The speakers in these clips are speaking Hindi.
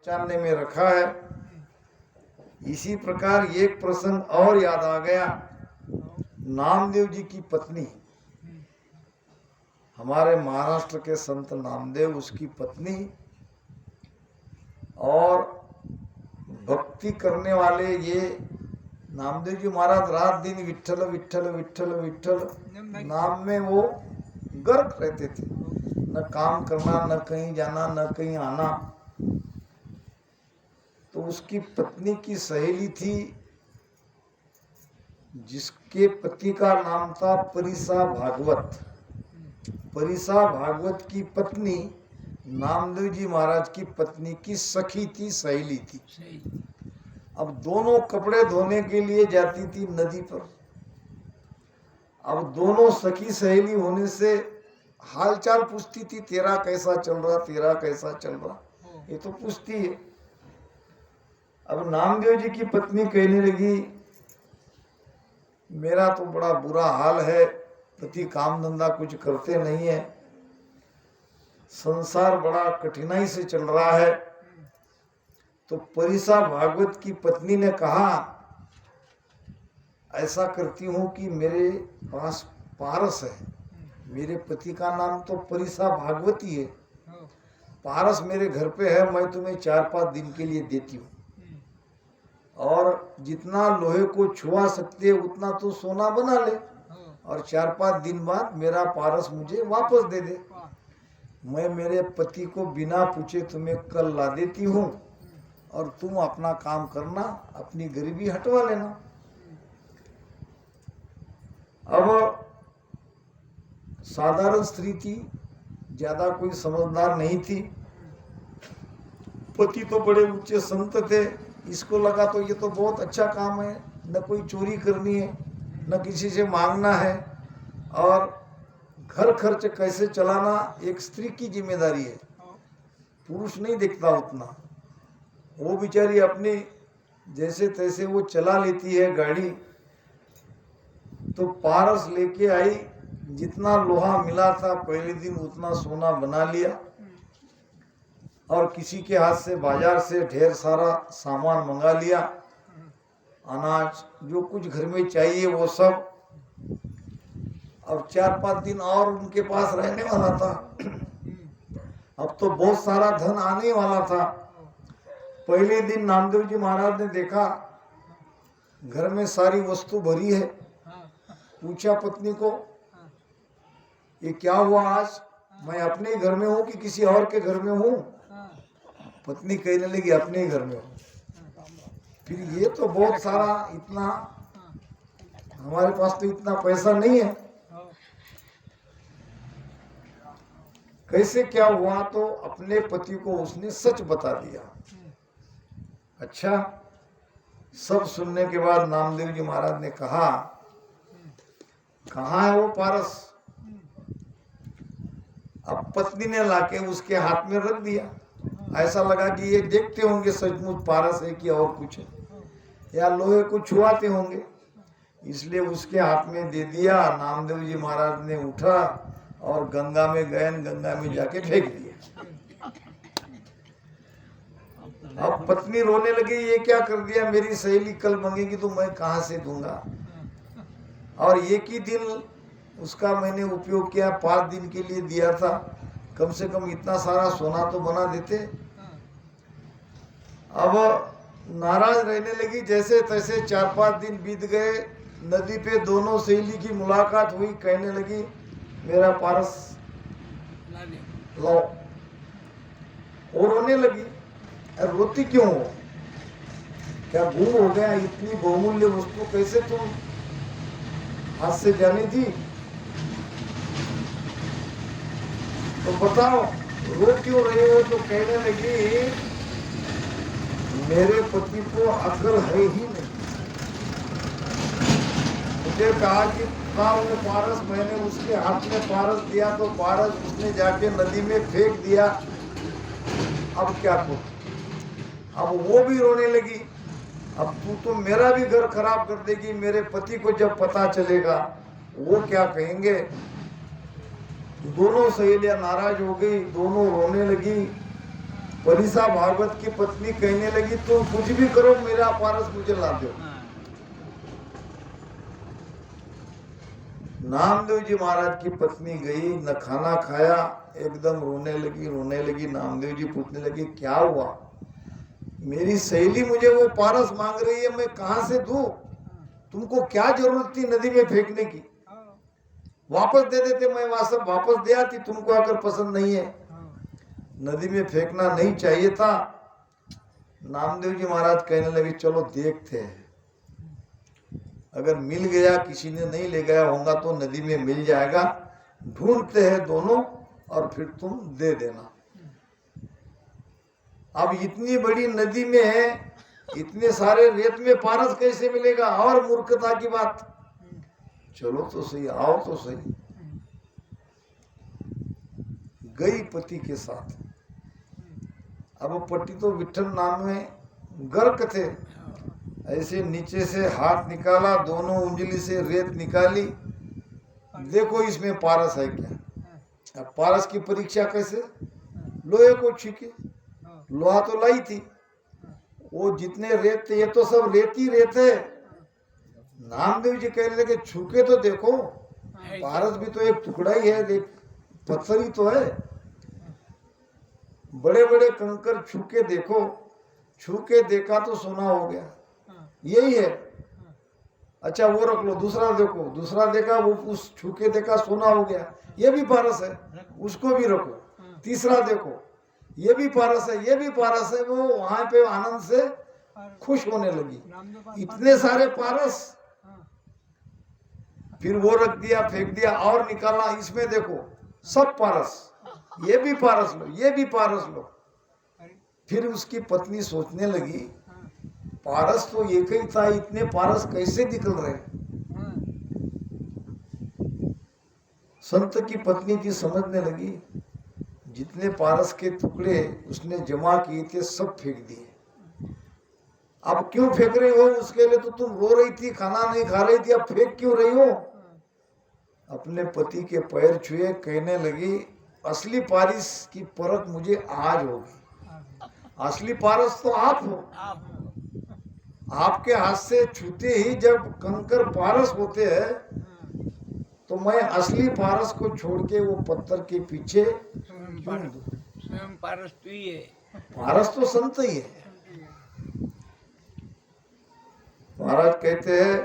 पहचानने में रखा है। इसी प्रकार एक प्रसंग और याद आ गया। नामदेव जी की पत्नी, हमारे महाराष्ट्र के संत नामदेव, उसकी पत्नी और भक्ति करने वाले ये नामदेव जी महाराज रात दिन विठ्ठल विठ्ठल विठ्ठल विठ्ठल नाम में वो गर्क रहते थे। न काम करना, न कहीं जाना, न कहीं आना। तो उसकी पत्नी की सहेली थी जिसके पति का नाम था परिसा भागवत। परिसा भागवत की पत्नी नामदेव जी महाराज की पत्नी की सखी थी, सहेली थी। अब दोनों कपड़े धोने के लिए जाती थी नदी पर। अब दोनों सखी सहेली होने से हालचाल पूछती थी, तेरा कैसा चल रहा, तेरा कैसा चल रहा, ये तो पूछती है। अब नामदेव जी की पत्नी कहने लगी, मेरा तो बड़ा बुरा हाल है, पति काम धंधा कुछ करते नहीं है, संसार बड़ा कठिनाई से चल रहा है। तो परिसा भागवत की पत्नी ने कहा, ऐसा करती हूं कि मेरे पास पारस है, मेरे पति का नाम तो परिसा भागवती है, पारस मेरे घर पे है, मैं तुम्हें 4-5 दिन के लिए देती हूँ, और जितना लोहे को छुआ सकते उतना तो सोना बना ले, और 4-5 दिन बाद मेरा पारस मुझे वापस दे दे। मैं मेरे पति को बिना पूछे तुम्हें कल ला देती हूँ, और तुम अपना काम करना, अपनी गरीबी हटवा लेना। अब साधारण स्त्री थी, ज्यादा कोई समझदार नहीं थी। पति तो बड़े ऊंचे संत थे, इसको लगा तो ये तो बहुत अच्छा काम है, न कोई चोरी करनी है, न किसी से मांगना है, और घर खर्च कैसे चलाना एक स्त्री की जिम्मेदारी है, पुरुष नहीं देखता उतना। वो बेचारी अपनी जैसे तैसे वो चला लेती है गाड़ी। तो पारस लेके आई, जितना लोहा मिला था पहले दिन उतना सोना बना लिया, और किसी के हाथ से बाजार से ढेर सारा सामान मंगा लिया, अनाज जो कुछ घर में चाहिए वो सब। अब 4-5 दिन और उनके पास रहने वाला था। अब तो बहुत सारा धन आने वाला था। पहले दिन नामदेव जी महाराज ने देखा घर में सारी वस्तु भरी है। पूछा पत्नी को, ये क्या हुआ आज, मैं अपने ही घर में हूँ कि किसी और के घर में हूँ? पत्नी कहने लगी, अपने ही घर में हूँ। फिर ये तो बहुत सारा, इतना हमारे पास तो इतना पैसा नहीं है, कैसे क्या हुआ? तो अपने पति को उसने सच बता दिया। अच्छा, सब सुनने के बाद नामदेव जी महाराज ने कहा, कहाँ है वो पारस? अब पत्नी ने लाके उसके हाथ में रख दिया। ऐसा लगा कि ये देखते होंगे सचमुच पारस है कि और कुछ है, या लोहे को छुआते होंगे, इसलिए उसके हाथ में दे दिया। नामदेव जी महाराज ने उठा और गंगा में गए, गंगा में जाके फेंक दिया। अब पत्नी रोने लगी, ये क्या कर दिया, मेरी सहेली कल मांगेगी तो मैं कहाँ से दूंगा, और एक ही दिन उसका मैंने उपयोग किया, 5 दिन के लिए दिया था, कम से कम इतना सारा सोना तो बना देते। अब नाराज रहने लगी। जैसे तैसे 4-5 दिन बीत गए, नदी पे दोनों सहेली की मुलाकात हुई, कहने लगी, मेरा पारस लाओ। और रोने लगी। रोती क्यों हो, क्या गुम हो गया? इतनी बहुमूल्य वस्तु कैसे तुम हाथ से जानी थी? तो बताओ, रो क्यों रहे हो? तो कहने लगी, मेरे पति को अकल है ही नहीं। मुझे कहा कि वो पारस, मैंने उसके हाथ में पारस दिया तो पारस उसने जाके नदी में फेंक दिया, अब क्या करूं? अब वो भी रोने लगी, अब तू तो मेरा भी घर खराब कर देगी, मेरे पति को जब पता चलेगा वो क्या कहेंगे। दोनों सहेलियां नाराज हो गई, दोनों रोने लगी। परिसा भागवत की पत्नी कहने लगी तुम कुछ भी करो मेरा पारस मुझे ला दो। नामदेव जी महाराज की पत्नी गई, न खाना खाया, एकदम रोने लगी। नामदेव जी पूछने लगे क्या हुआ? मेरी सहेली मुझे वो पारस मांग रही है, मैं कहां से दूं? तुमको क्या जरूरत थी नदी में फेंकने की? वापस दे देते, मैं वहां सब वापस दे आती, तुमको अगर पसंद नहीं है। नदी में फेंकना नहीं चाहिए था। नामदेव जी महाराज कहने लगे चलो देखते हैं, अगर मिल गया, किसी ने नहीं ले गया होगा तो नदी में मिल जाएगा, ढूंढते हैं दोनों और फिर तुम दे देना। अब इतनी बड़ी नदी में इतने सारे रेत में पारस कैसे मिलेगा? और मूर्खता की बात। चलो तो सही, आओ तो सही। गई पति के साथ। अब पति तो विठल नाम में गर्क थे, ऐसे नीचे से हाथ निकाला, दोनों उंगली से रेत निकाली, देखो इसमें पारस है क्या। अब पारस की परीक्षा कैसे? लोहे को छीके, लोहा तो लाई थी, वो जितने रेत थे ये तो सब रेती रेत है। नामदेव जी कहने लगे छूके तो देखो, पारस भी तो एक टुकड़ा ही है, एक पत्थर ही तो है। बड़े बड़े कंकर छूके देखो, छूके देखा तो सोना हो गया, यही है। अच्छा वो रख लो, दूसरा देखो, दूसरा देखा, वो उस छूके देखा सोना हो गया, ये भी पारस है, उसको भी रखो। तीसरा देखो, ये भी पारस है, ये भी पारस है। वो वहां पे आनंद से खुश होने लगी, इतने सारे पारस। फिर वो रख दिया, फेंक दिया, और निकाला, इसमें देखो सब पारस, ये भी पारस लो, ये भी पारस लो। फिर उसकी पत्नी सोचने लगी पारस तो एक ही था, इतने पारस कैसे निकल रहे? संत की पत्नी थी, समझने लगी, जितने पारस के टुकड़े उसने जमा किए थे सब फेंक दिए। अब क्यों फेंक रही हो? उसके लिए तो तुम रो रही थी, खाना नहीं खा रही थी, अब फेंक क्यों रही हो? अपने पति के पैर छुए, कहने लगी असली पारस की परख मुझे आज होगी। असली पारस तो आप हो, आपके हाथ से छूते ही जब कंकर पारस होते हैं, तो मैं असली पारस को छोड़ के वो पत्थर के पीछे स्वयं पारस तो ही है। पारस तो संत ही है। महाराज कहते हैं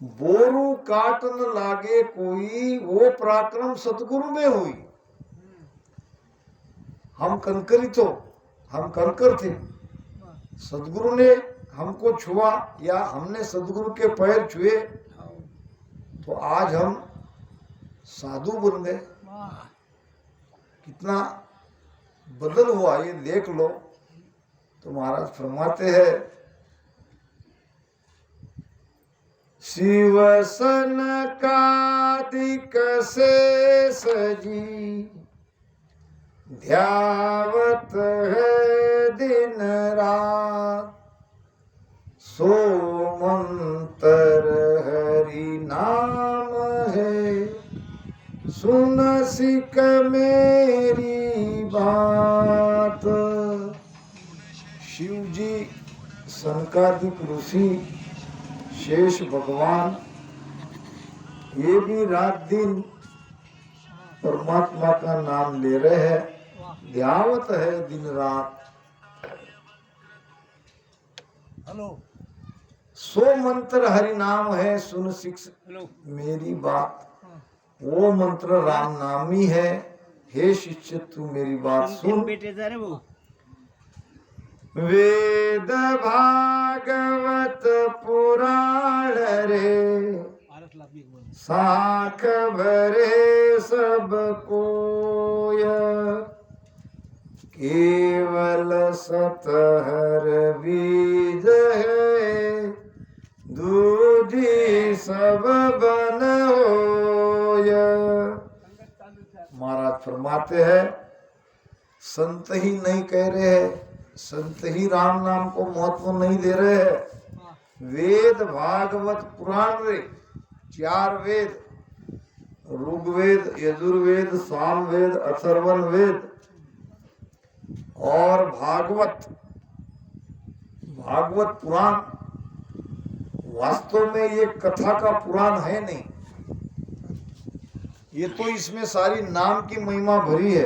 बोरू काट न लागे कोई, वो पराक्रम सतगुरु में हुई। हम कंकरित हो, हम कंकर थे, सदगुरु ने हमको छुआ या हमने सदगुरु के पैर छुए तो आज हम साधु बन गए। कितना बदल हुआ ये देख लो। तो महाराज फरमाते हैं शिव सनकादिक से सजी, ध्यावत है दिन रात, सो मंतर हरि नाम है, सुन सिक मेरी बात। शिव जी, सनकादिक ऋषि, शेष भगवान, ये भी रात दिन परमात्मा का नाम ले रहे हैं, ध्यावत है दिन रात। हेलो, सो मंत्र हरि नाम है, सुन सिक्स मेरी बात। वो मंत्र राम नामी है, हे शिष्य तू मेरी बात सुन। बेटे जा रहे वो वेद भागवत पुराण रे, साख भरे सब कोय, केवल सतहर बीज है, दूधी सब बन होय। महाराज फरमाते हैं संत ही नहीं कह रहे हैं, संत ही राम नाम को महत्व नहीं दे रहे हैं। वेद भागवत पुराण रे, 4 वेद, ऋग्वेद, यजुर्वेद, सामवेद, अथर्वण वेद, और भागवत पुराण वास्तव में ये कथा का पुराण है नहीं, ये तो इसमें सारी नाम की महिमा भरी है।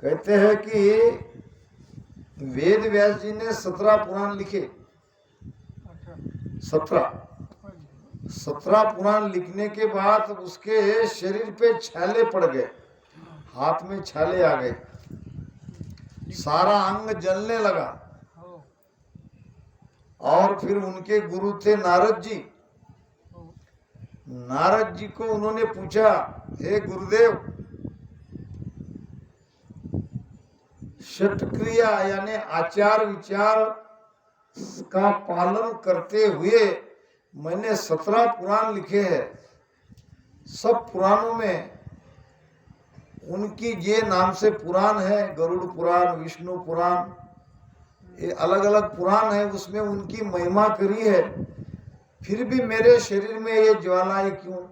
कहते हैं कि वेद व्यास जी ने 17 पुराण लिखे। 17 पुराण लिखने के बाद उसके शरीर पे छाले पड़ गए, हाथ में छाले आ गए, सारा अंग जलने लगा। और फिर उनके गुरु थे नारद जी। नारद जी को उन्होंने पूछा, हे गुरुदेव, षटक्रिया यानी आचार विचार का पालन करते हुए मैंने 17 पुराण लिखे हैं। सब पुराणों में उनकी ये नाम से पुराण है, गरुड़ पुराण, विष्णु पुराण, ये अलग अलग पुराण है, उसमें उनकी महिमा करी है। फिर भी मेरे शरीर में ये ज्वालाएं क्यों,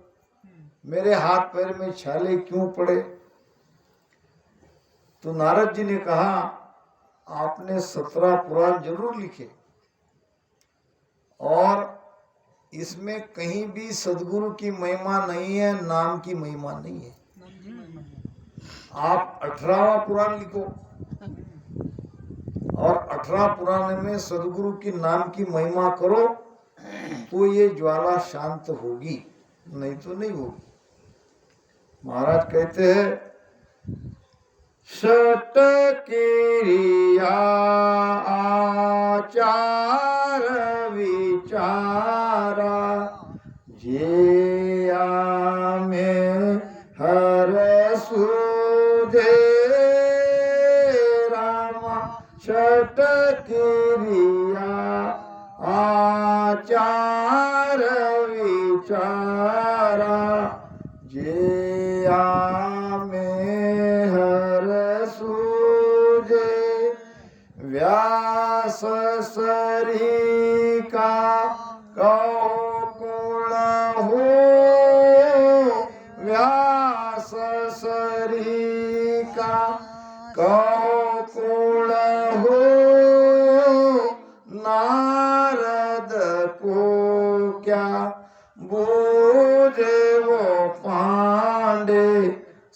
मेरे हाथ पैर में छाले क्यों पड़े? तो नारद जी ने कहा, आपने 17 पुराण जरूर लिखे और इसमें कहीं भी सदगुरु की महिमा नहीं है, नाम की महिमा नहीं है। आप 18वां पुराण लिखो और 18 पुराण में सदगुरु की नाम की महिमा करो, तो ये ज्वाला शांत होगी, नहीं तो नहीं होगी। महाराज कहते हैं, षटक्रिया आचार विचारा जिया में हर सुधे रामा। षटक्रिया आचार विचारा जिया में हर सूझे। व्यास सरिका कौकुल हो, व्यास सरिका कौकुल हो, नारद को क्या बूझे वो पांडे,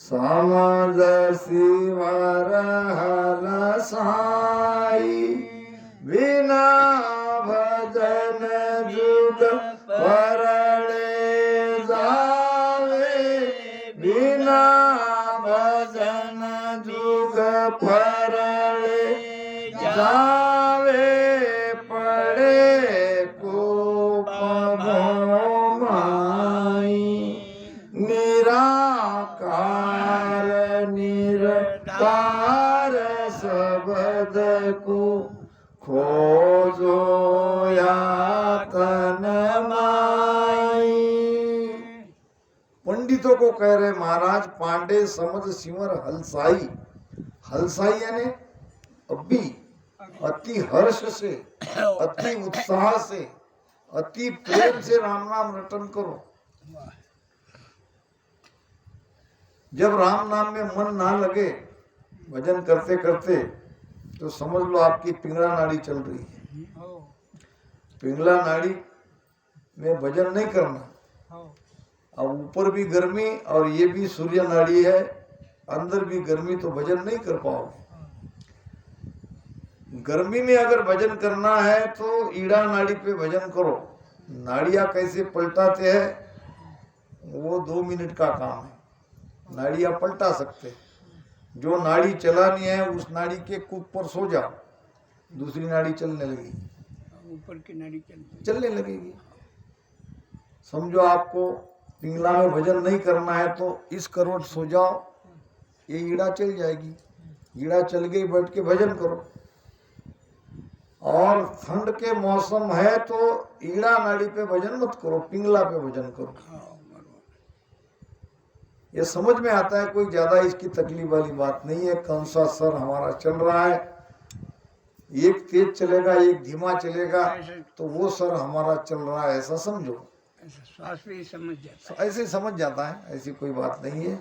समझ शिवर हल साई। बिना भजन जुग परले जावे, बिना भजन जुग परले जावे, पड़े को माई। निराकार निरकार शब्द को खोजो यातन माई। पंडितों को कह रहे महाराज, पांडे समझ सिमर हलसाई। हलसाई यानी अभी अति हर्ष से, अति उत्साह से, अति प्रेम से राम नाम रटन करो। जब राम नाम में मन ना लगे भजन करते करते, तो समझ लो आपकी पिंगला नाड़ी चल रही है। पिंगला नाड़ी में भजन नहीं करना। अब ऊपर भी गर्मी और ये भी सूर्य नाड़ी है, अंदर भी गर्मी, तो भजन नहीं कर पाओगे। गर्मी में अगर भजन करना है तो ईड़ा नाड़ी पे भजन करो। नाड़ियां कैसे पलटाते हैं, वो 2 मिनट का काम है। नाड़ियां पलटा सकते हैं। जो नाड़ी चलानी है उस नाड़ी के कूद पर सो जाओ, दूसरी नाड़ी चलने लगेगी, ऊपर की नाड़ी चलने लगेगी। समझो आपको पिंगला में भजन नहीं करना है तो इस करवट सो जाओ, ये ईड़ा चल जाएगी। ईड़ा चल गई, बैठ के भजन करो। और ठंड के मौसम है तो ईड़ा नाड़ी पे भजन मत करो, पिंगला पे भजन करो। ये समझ में आता है, कोई ज्यादा इसकी तकलीफ वाली बात नहीं है। कौन सा सर हमारा चल रहा है, एक तेज चलेगा एक धीमा चलेगा, तो वो सर हमारा चल रहा है, ऐसा समझो। श्वास भी समझ जाता है, ऐसे समझ जाता है, ऐसी कोई बात नहीं है।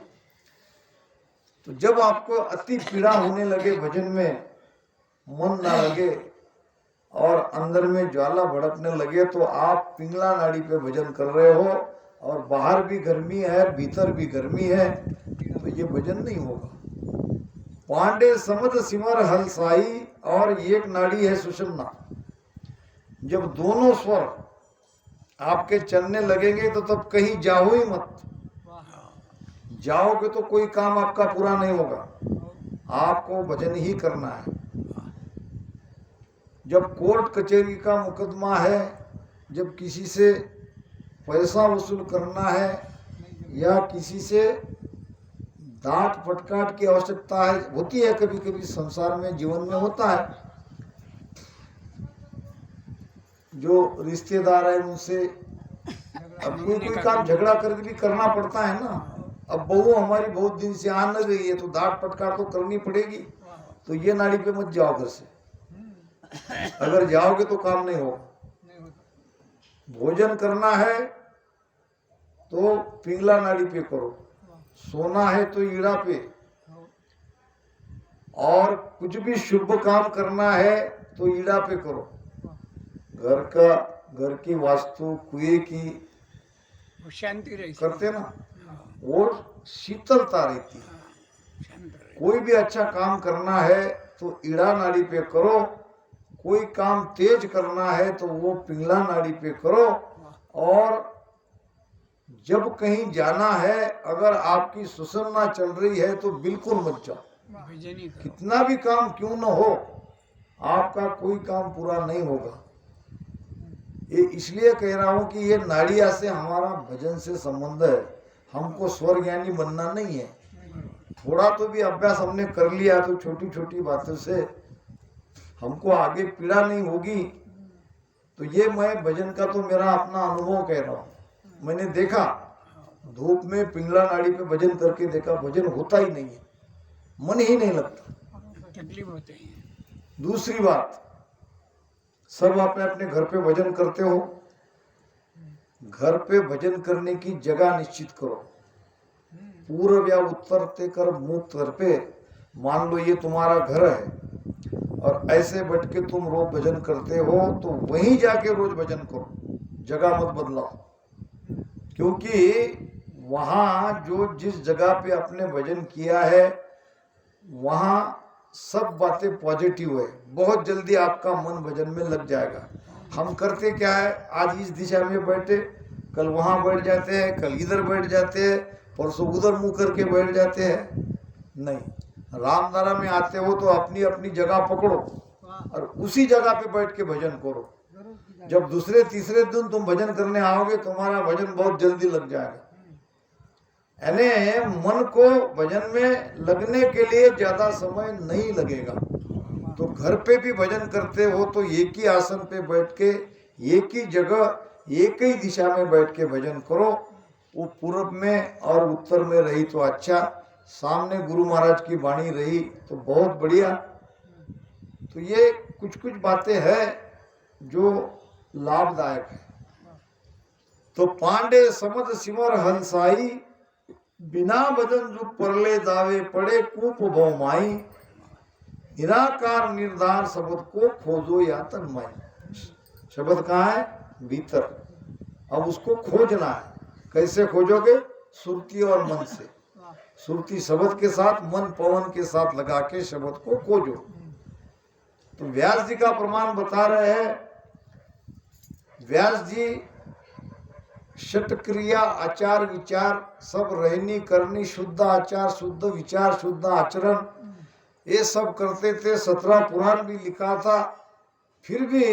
तो जब आपको अति पीड़ा होने लगे भजन में, मन ना लगे और अंदर में ज्वाला भड़कने लगे, तो आप पिंगला नाड़ी पे भजन कर रहे हो और बाहर भी गर्मी है, भीतर भी गर्मी है, तो ये भजन नहीं होगा। पांडे समद सिमर हलसाई, और एक नाड़ी है सुषुम्ना। जब दोनों स्वर आपके चलने लगेंगे तो तब कहीं जाओ ही मत। जाओगे तो कोई काम आपका पूरा नहीं होगा, आपको भजन ही करना है। जब कोर्ट कचहरी का मुकदमा है, जब किसी से पैसा वसूल करना है या किसी से डांट फटकार की आवश्यकता है, होती है कभी कभी संसार में, जीवन में होता है। जो रिश्तेदार है उनसे अब कोई काम झगड़ा करके भी करना पड़ता है ना। अब बहू हमारी बहुत दिन से आ न रही है तो डांट फटकार तो करनी पड़ेगी, तो ये नाड़ी पे मत जाओ घर से। अगर जाओगे तो काम नहीं होगा। भोजन करना है तो पिंगला नाड़ी पे करो, सोना है तो ईड़ा पे, और कुछ भी शुभ काम करना है तो ईड़ा पे करो। घर की वास्तु कुएं की वो शांति रही करते ना, वो शीतलता रहती है। शांत रही। कोई भी अच्छा काम करना है तो ईड़ा नाड़ी पे करो, कोई काम तेज करना है तो वो पिंगला नाड़ी पे करो। और जब कहीं जाना है, अगर आपकी सुषुम्ना चल रही है तो बिल्कुल मत जाओ। भजन ही करो। कितना भी काम क्यों न हो, आपका कोई काम पूरा नहीं होगा। ये इसलिए कह रहा हूं कि ये नाड़िया से हमारा भजन से संबंध है। हमको स्वर ज्ञानी बनना नहीं है। थोड़ा तो भी अभ्यास हमने कर लिया तो छोटी छोटी बातों से हमको आगे पीड़ा नहीं होगी। तो ये मैं भजन का तो मेरा अपना अनुभव कह रहा हूँ। मैंने देखा, धूप में पिंगला नाड़ी पे भजन करके देखा, भजन होता ही नहीं है, मन ही नहीं लगता, तकलीफ होते हैं। दूसरी बात, सब अपने अपने घर पे भजन करते हो, घर पे भजन करने की जगह निश्चित करो। पूर्व या उत्तर ते कर मुंह तर पे, मान लो ये तुम्हारा घर है और ऐसे बैठ के तुम रोज भजन करते हो, तो वहीं जाके रोज भजन करो, जगह मत बदलाओ। क्योंकि वहां जो जिस जगह पे आपने भजन किया है वहां सब बातें पॉजिटिव है, बहुत जल्दी आपका मन भजन में लग जाएगा। हम करते क्या है, आज इस दिशा में बैठे, कल वहां बैठ जाते हैं, कल इधर बैठ जाते हैं, परसों उधर मुंह करके बैठ जाते हैं। नहीं, रामधारा में आते हो तो अपनी अपनी जगह पकड़ो और उसी जगह पे बैठ के भजन करो। जब दूसरे तीसरे दिन तुम भजन करने आओगे, तुम्हारा भजन बहुत जल्दी लग जाएगा। यानी मन को भजन में लगने के लिए ज्यादा समय नहीं लगेगा। तो घर पे भी भजन करते हो तो एक ही आसन पे बैठ के, एक ही जगह, एक ही दिशा में बैठ के भजन करो। वो पूर्व में और उत्तर में रही तो अच्छा, सामने गुरु महाराज की वाणी रही तो बहुत बढ़िया। तो ये कुछ कुछ बातें हैं जो लाभदायक है। तो पांडे समद सिमर हंसाई, बिना भजन जो परले दावे पड़े कूप भौमाई, निराकार निर्धार शब्द को खोजो या तन्माई। शब्द कहाँ है? भीतर। अब उसको खोजना है। कैसे खोजोगे? सुरती और मन से। सुरती शब्द के साथ, मन पवन के साथ लगा के शब्द को खोजो। तो व्यास जी का प्रमाण बता रहे हैं। व्यास जी षट क्रिया, आचार विचार सब रहनी करनी, शुद्ध आचार, शुद्ध विचार, शुद्ध आचरण, ये सब करते थे। 17 पुराण भी लिखा था। फिर भी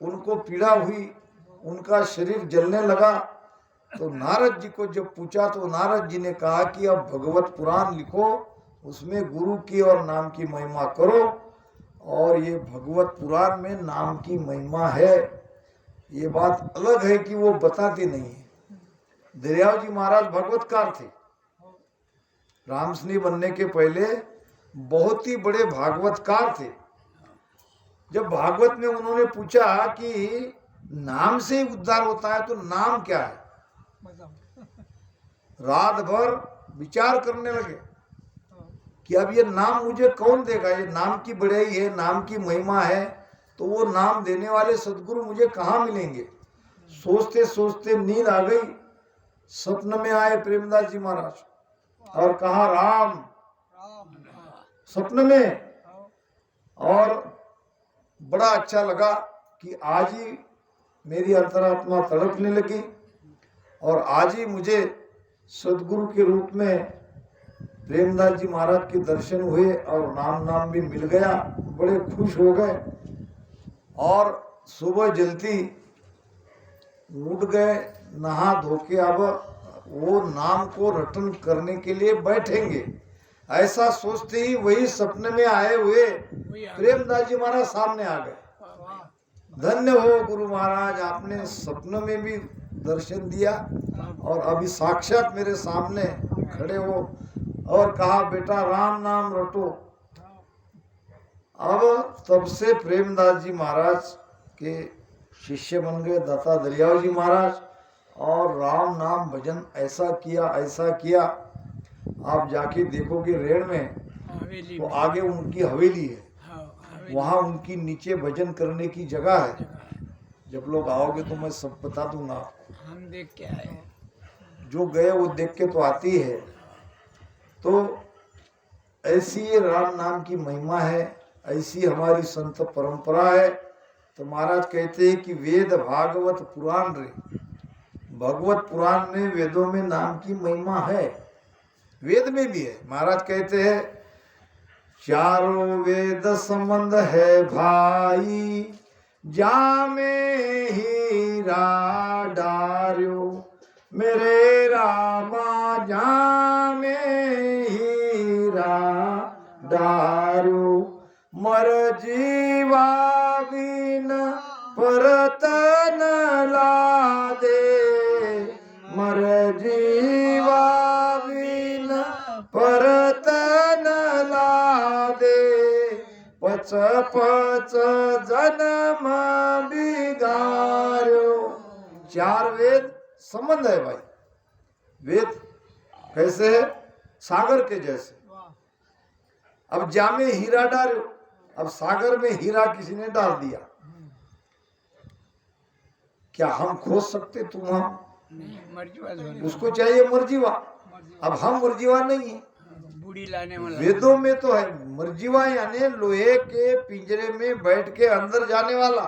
उनको पीड़ा हुई, उनका शरीर जलने लगा। तो नारद जी को जब पूछा तो नारद जी ने कहा कि अब भगवत पुराण लिखो, उसमें गुरु की और नाम की महिमा करो। और ये भगवत पुराण में नाम की महिमा है। ये बात अलग है कि वो बताते नहीं है। दरियाव जी महाराज भागवतकार थे। रामसनी बनने के पहले बहुत ही बड़े भागवतकार थे। जब भागवत में उन्होंने पूछा कि नाम से ही उद्धार होता है तो नाम क्या है, रात भर विचार करने लगे। कि अब ये नाम मुझे कौन देगा, ये नाम की बढ़ाई है, नाम की महिमा है, तो वो नाम देने वाले सदगुरु मुझे कहाँ मिलेंगे। सोचते सोचते नींद आ गई। सपन में आए प्रेमदास जी महाराज और कहा राम, सपन में। और बड़ा अच्छा लगा कि आज ही मेरी अंतरात्मा तड़पने लगी और आज ही मुझे सदगुरु के रूप में प्रेमदास जी महाराज के दर्शन हुए और नाम भी मिल गया। बड़े खुश हो गए और सुबह जल्दी उठ गए, नहा धो के अब वो नाम को रटन करने के लिए बैठेंगे। ऐसा सोचते ही वही सपने में आए हुए प्रेमदास जी महाराज सामने आ गए। धन्य हो गुरु महाराज, आपने सपनों में भी दर्शन दिया और अभी साक्षात मेरे सामने खड़े हो। और कहा बेटा राम नाम रटो। अब तब से प्रेमदास जी महाराज के शिष्य बन गए दाता दरियाव जी महाराज और राम नाम भजन ऐसा किया। आप जाके देखोगे रेण में हवेली तो में। आगे उनकी हवेली है, हाँ, हवेली वहाँ उनकी नीचे भजन करने की जगह है। जगह है। जब लोग आओगे तो मैं सब बता दूंगा। हम देख के आए। जो गए वो देख के तो आती है। तो ऐसी ये राम नाम की महिमा है, ऐसी हमारी संत परंपरा है। तो महाराज कहते हैं कि वेद भागवत पुराण रे, भगवत पुराण में वेदों में नाम की महिमा है, वेद में भी है। महाराज कहते हैं चारों वेद संबंध है भाई, जामे हीरा डार्यो मेरे रामा, जामे हीरा डार्यो मर जीवा बिन परतन ला दे, मर जीवा बिन परतन ला दे, पच पच जन्म बिगार्यो। चार वेद संबंध है भाई। वेद कैसे है? सागर के जैसे। अब जामे हीरा डालो, अब सागर में हीरा किसी ने डाल दिया, क्या हम खोज सकते? तुम हम नहीं, मर्जीवा धोने उसको चाहिए मर्जीवा। अब हम मर्जीवा नहीं है। बूढ़ी लाने वाला। वेदों में तो है मर्जीवा, यानी लोहे के पिंजरे में बैठ के अंदर जाने वाला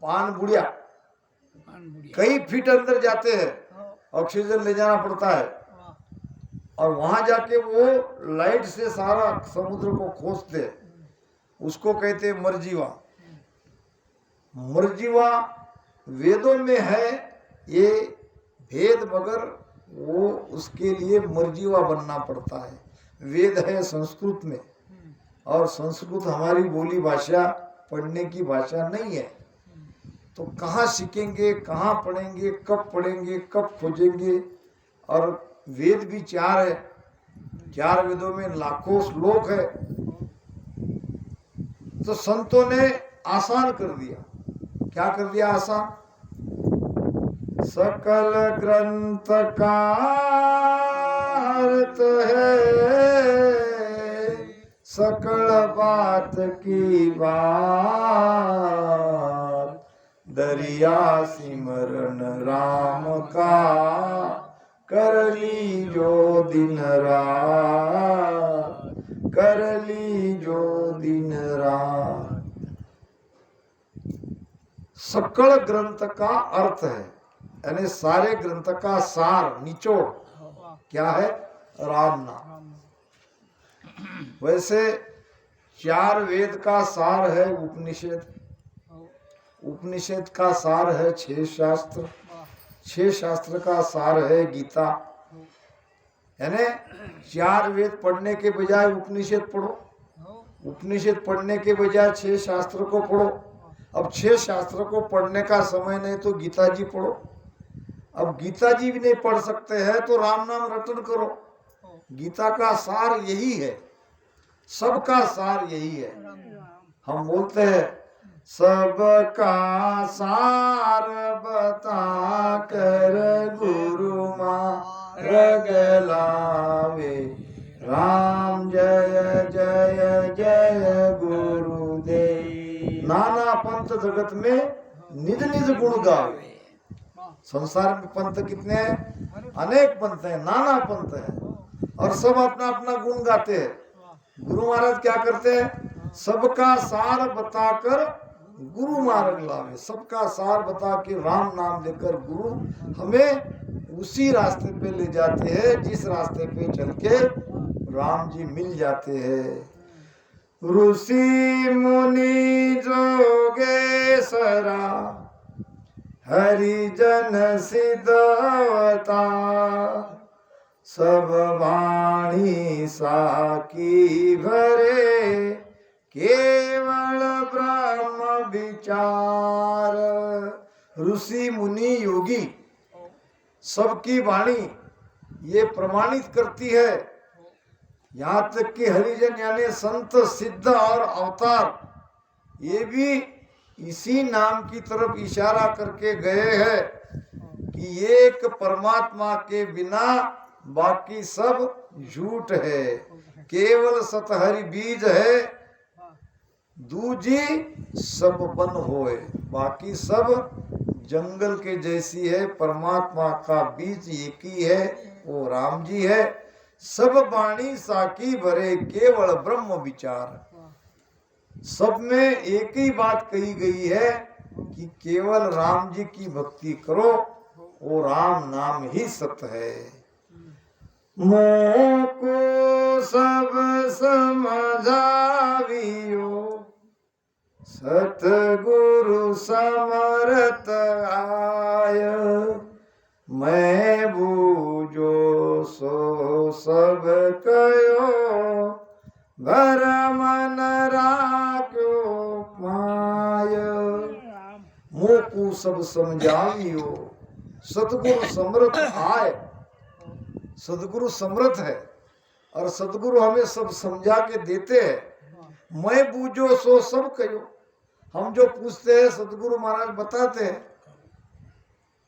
पान बुढ़िया। पान बुढ़िया। कई फीट अंदर जाते हैं, ऑक्सीजन ले जाना पड़ता है और वहां जाके वो लाइट से सारा समुद्र को खोजते हैं। उसको कहते हैं मर्जीवा। मर्जीवा वेदों में है ये भेद, मगर वो उसके लिए मर्जीवा बनना पड़ता है। वेद है संस्कृत में और संस्कृत हमारी बोली भाषा, पढ़ने की भाषा नहीं है। तो कहाँ सीखेंगे, कहाँ पढ़ेंगे, कब खोजेंगे? और वेद भी चार है, चार वेदों में लाखों श्लोक है। तो संतों ने आसान कर दिया। क्या कर दिया आसान? सकल ग्रंथ का अर्थ है, सकल बात की बात, दरिया सिमरन राम का कर ली जो दिन रात, कर ली जो दिन रात। सकल ग्रंथ का अर्थ है, यानी सारे ग्रंथ का सार, निचोड़ क्या है? राम नाम। वैसे चार वेद का सार है उपनिषद, उपनिषद का सार है 6 शास्त्र, 6 शास्त्र का सार है गीता। यानी 4 वेद पढ़ने के बजाय उपनिषद पढ़ो, उपनिषद पढ़ने के बजाय 6 शास्त्र को पढ़ो। अब 6 शास्त्र को पढ़ने का समय नहीं तो गीता जी पढ़ो। अब गीता जी भी नहीं पढ़ सकते हैं तो राम नाम रटन करो। गीता का सार यही है, सबका सार यही है। हम बोलते हैं सबका सार बता कर गुरु मार्ग लावे, राम जय जय जय गुरुदेव। नाना पंथ जगत में निज निज गुण गावे। संसार में पंथ कितने हैं? अनेक पंथ हैं, नाना पंथ हैं और सब अपना अपना गुण गाते हैं। गुरु महाराज क्या करते हैं? सबका सार बताकर गुरु मार्ग लावे। सबका सार बता के राम नाम लेकर गुरु हमें उसी रास्ते पे ले जाते हैं जिस रास्ते पे चल के राम जी मिल जाते हैं। ऋषि मुनि जोगेश्वरा हरिजन सिद्धवता सब वाणी साकी भरे केवल ब्रह्म विचार। ऋषि मुनि योगी सबकी वाणी ये प्रमाणित करती है। यहाँ तक कि हरिजन यानी संत सिद्ध और अवतार ये भी इसी नाम की तरफ इशारा करके गए हैं कि एक परमात्मा के बिना बाकी सब झूठ है। केवल सतहरि बीज है दूजी सब बन होए। बाकी सब जंगल के जैसी है। परमात्मा का बीज एक ही है, वो राम जी है। सब वाणी साकी भरे केवल ब्रह्म विचार। सब में एक ही बात कही गई है कि केवल राम जी की भक्ति करो, वो राम नाम ही सत्य है। मोह को सब समझावियो सतगुरु समरत आय। मैं बूझो सो सब कयो भर मन राख्यो माय। मुँह को सब समझावियो सतगुरु समर्थ आय। सदगुरु समर्थ है और सदगुरु हमें सब समझा के देते हैं। मैं बूझो सो सब कयो। हम जो पूछते हैं सदगुरु महाराज बताते हैं।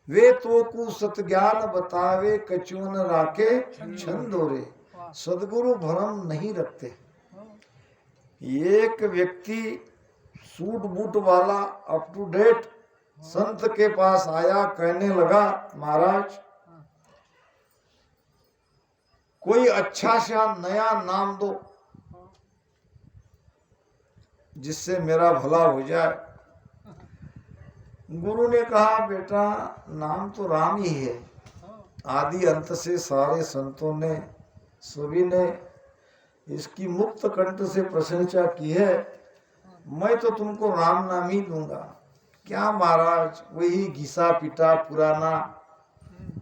वे तो कु सत ज्ञान बतावे कचून राखे छंदोरे। सदगुरु भ्रम नहीं रखते। एक व्यक्ति सूट बूट वाला अप टू डेट संत के पास आया, कहने लगा महाराज कोई अच्छा सा नया नाम दो जिससे मेरा भला हो जाए। गुरु ने कहा बेटा नाम तो राम ही है। आदि अंत से सारे संतों ने सभी ने इसकी मुक्त कंठ से प्रशंसा की है। मैं तो तुमको राम नाम ही दूंगा। क्या महाराज वही घिसा पिटा पुराना,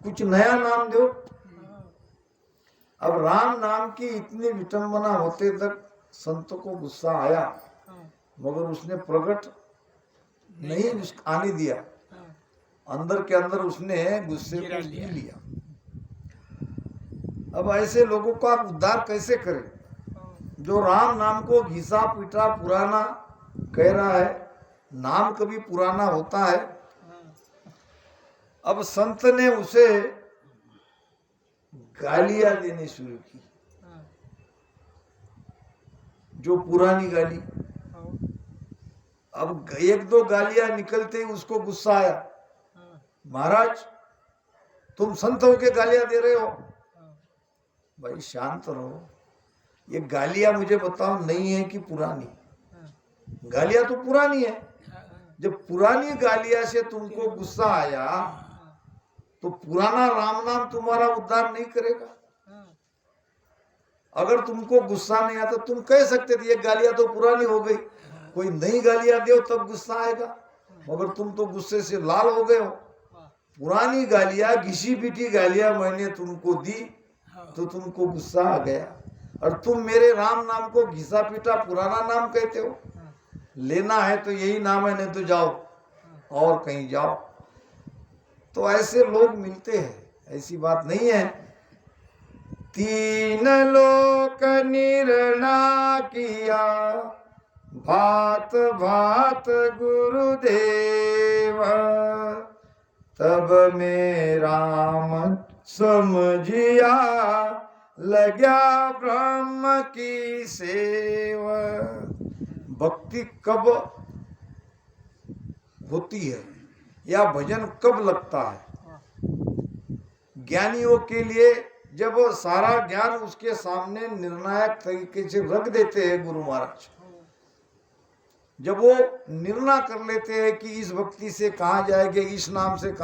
कुछ नया नाम दो। अब राम नाम की इतनी विटंबना होते तक संतों को गुस्सा आया, मगर उसने प्रकट नहीं आने दिया। अंदर के अंदर उसने गुस्से को पी लिया। अब ऐसे लोगों को आप उद्धार कैसे करें जो राम नाम को घिसा पिटा पुराना कह रहा है। नाम कभी पुराना होता है। अब संत ने उसे गालियां देनी शुरू की, जो पुरानी गाली। अब एक दो गालियां निकलते ही उसको गुस्सा आया। महाराज तुम संत हो के गालियां दे रहे हो। भाई शांत रहो। ये गालियां मुझे बताओ नहीं है कि पुरानी? गालियां तो पुरानी है। जब पुरानी गालियां से तुमको गुस्सा आया तो पुराना राम नाम तुम्हारा उद्धार नहीं करेगा। अगर तुमको गुस्सा नहीं आता तुम कह सकते थे ये गालियां तो पुरानी हो गई, कोई नई गालियां दो तब गुस्सा आएगा। मगर तुम तो गुस्से से लाल हो गए हो। पुरानी गालियां घिसी पिटी गालियां मैंने तुमको दी तो तुमको गुस्सा आ गया, और तुम मेरे राम नाम को घिसा पीटा पुराना नाम कहते हो। लेना है तो यही नाम है, नहीं तो जाओ और कहीं जाओ। तो ऐसे लोग मिलते हैं, ऐसी बात नहीं है। तीन लोक निर्णा किया भात भात गुरुदेव, तब में राम समझिया लग्या ब्रह्म की सेवा। भक्ति कब होती है या भजन कब लगता है? ज्ञानियों के लिए जब सारा ज्ञान उसके सामने निर्णायक तरीके से रख देते हैं गुरु महाराज, जब वो निर्णय कर लेते हैं कि इस भक्ति से कहाँ जाएंगे, इस नाम से